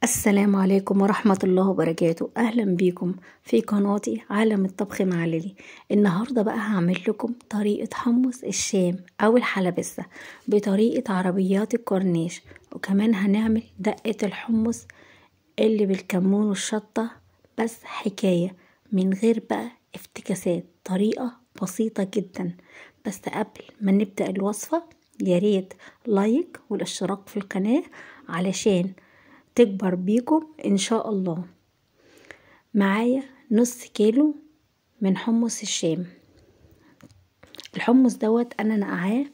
السلام عليكم ورحمة الله وبركاته. أهلا بيكم في قناتي عالم الطبخ مع ليلي. النهاردة بقى هعمل لكم طريقة حمص الشام أو الحلبسة بطريقة عربيات الكورنيش، وكمان هنعمل دقة الحمص اللي بالكمون والشطة، بس حكاية من غير بقى افتكاسات، طريقة بسيطة جدا. بس قبل ما نبدأ الوصفة ياريت لايك والاشتراك في القناة علشان تكبر بيكم ان شاء الله. معايا نص كيلو من حمص الشام. الحمص دوت انا نقعاه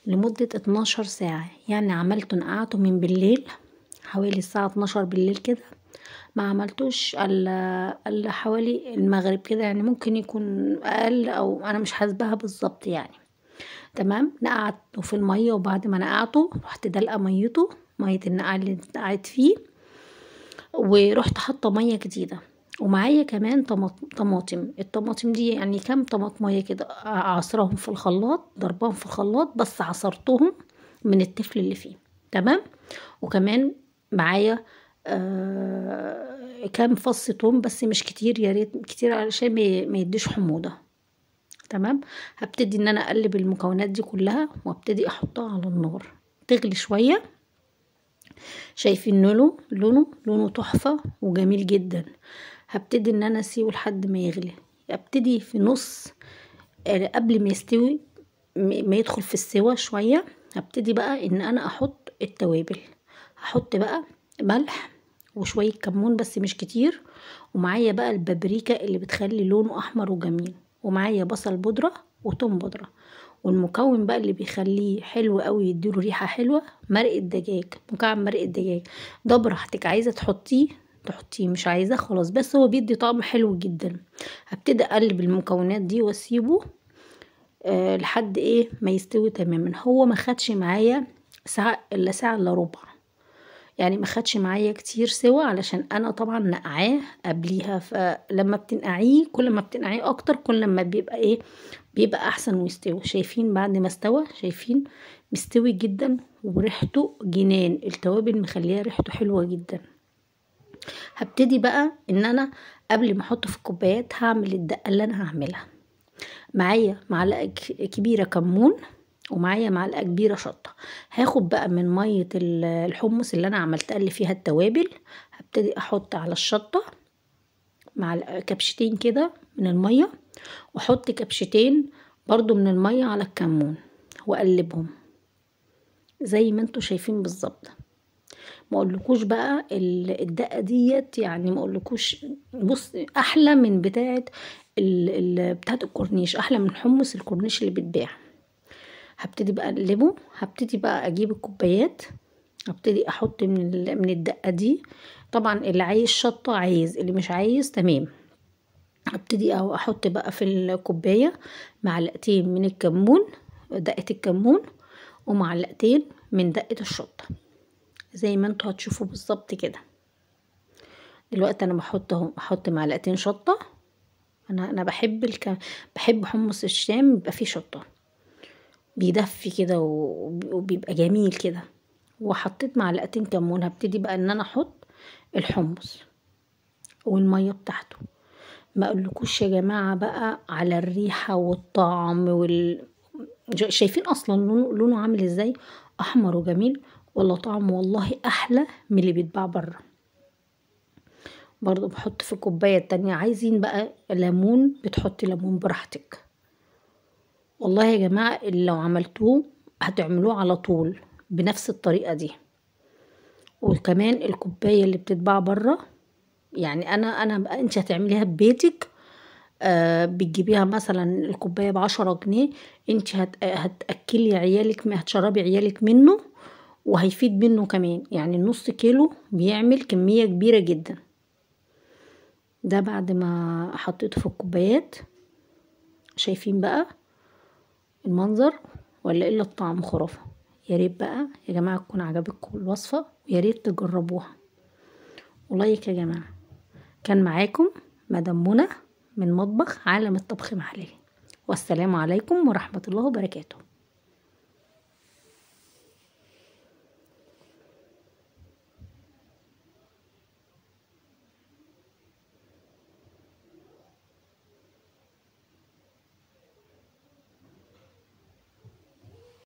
لمدة 12 ساعة، يعني نقعته من بالليل حوالي الساعة 12 بالليل كده، ما عملتوش الا حوالي المغرب كده، يعني ممكن يكون اقل او انا مش حاسباها بالظبط يعني. تمام، نقعته في المية، وبعد ما نقعته رحت دلقة مية النقع اللي نقعت فيه، ورحت حاطه ميه جديده، ومعايا كمان طماطم. الطماطم دي يعني كام طماطميه كده، عصرهم في الخلاط، ضربهم في الخلاط، بس عصرتهم من التفل اللي فيه. تمام، وكمان معايا كام فص توم، بس مش كتير، يا ريت كتير علشان ما يديش حموضه. تمام، هبتدي ان انا اقلب المكونات دي كلها، وابتدي احطها على النار تغلي شويه. شايفين لونه تحفة وجميل جدا. هبتدي ان انا اسيبه لحد ما يغلي، ابتدي في نص قبل ما يستوي، ما يدخل في السوا شوية، هبتدي بقى ان انا احط التوابل. هحط بقى ملح وشوية كمون بس مش كتير، ومعايا بقى البابريكا اللي بتخلي لونه احمر وجميل، ومعايا بصل بودرة وتوم بودرة. والمكون بقى اللي بيخليه حلو قوي يديله ريحة حلوة، مكعب مرق الدجاج ده براحتك، عايزة تحطيه، مش عايزة خلاص، بس هو بيدي طعم حلو جدا. هبتدي اقلب المكونات دي واسيبه لحد ما يستوي تماما. هو ما خدش معايا ساعة الا ربع، يعني ما خدش معايا كتير سوا، علشان انا طبعا نقعاه قبليها. فلما بتنقعيه، كل ما بتنقعيه اكتر كل ما بيبقى احسن ويستوي. شايفين بعد ما استوى، شايفين مستوي جدا وريحته جنان، التوابل مخليها ريحته حلوة جدا. هبتدي بقى ان انا قبل ما احطه في الكوبايات هعمل الدقة اللي انا هعملها. معايا معلقة كبيرة كمون، ومعايا معلقة كبيرة شطة. هاخد بقى من مية الحمص اللي انا عملتها اللي فيها التوابل، هبتدي احط على الشطة مع كبشتين كده من المية، واحط كبشتين برضو من المية على الكمون، واقلبهم زي ما انتوا شايفين بالظبط. ما اقولكوش بقى الدقة ديت، يعني ما اقولكوش، بص احلى من بتاعة بتاعة الكورنيش، احلى من حمص الكورنيش اللي بتباع. هبتدي بقى اقلبه، هبتدي بقى اجيب الكوبايات، هبتدي احط من الدقة دي. طبعا اللي عايز شطة عايز، اللي مش عايز تمام. هبتدي احط بقى في الكوباية معلقتين من الكمون، دقة الكمون، ومعلقتين من دقة الشطة، زي ما انتوا هتشوفوا بالظبط كده. دلوقتي انا بحط معلقتين شطة. انا بحب حمص الشام يبقى فيه شطة، بيدفي كده وبيبقى جميل كده. وحطيت معلقتين كمون. هبتدي بقى ان انا احط الحمص والمية بتاعته. ما اقولكوش يا جماعة بقى على الريحة والطعم شايفين اصلا لونه عامل ازاي، احمر وجميل، ولا طعمه والله احلى من اللي بيتباع بره. برضو بحط في كوباية تانية. عايزين بقى ليمون، بتحطي ليمون براحتك. والله يا جماعة لو عملتوه هتعملوه على طول بنفس الطريقة دي. وكمان الكوباية اللي بتتباع بره، يعني انا بقى انت هتعمليها ببيتك، بتجيبيها مثلا الكوباية ب10 جنيه، انت هتأكلي عيالك، هتشربي عيالك منه، وهيفيد منه كمان. يعني نص كيلو بيعمل كمية كبيرة جدا. ده بعد ما حطيته في الكوبايات، شايفين بقى المنظر ولا الا الطعم خرافة. يا ريت بقى يا جماعة تكون عجبتكم الوصفة، ويا ريت تجربوها. ولايك يا جماعة. كان معاكم مدام منى من مطبخ عالم الطبخ مع ليلي، والسلام عليكم ورحمة الله وبركاته.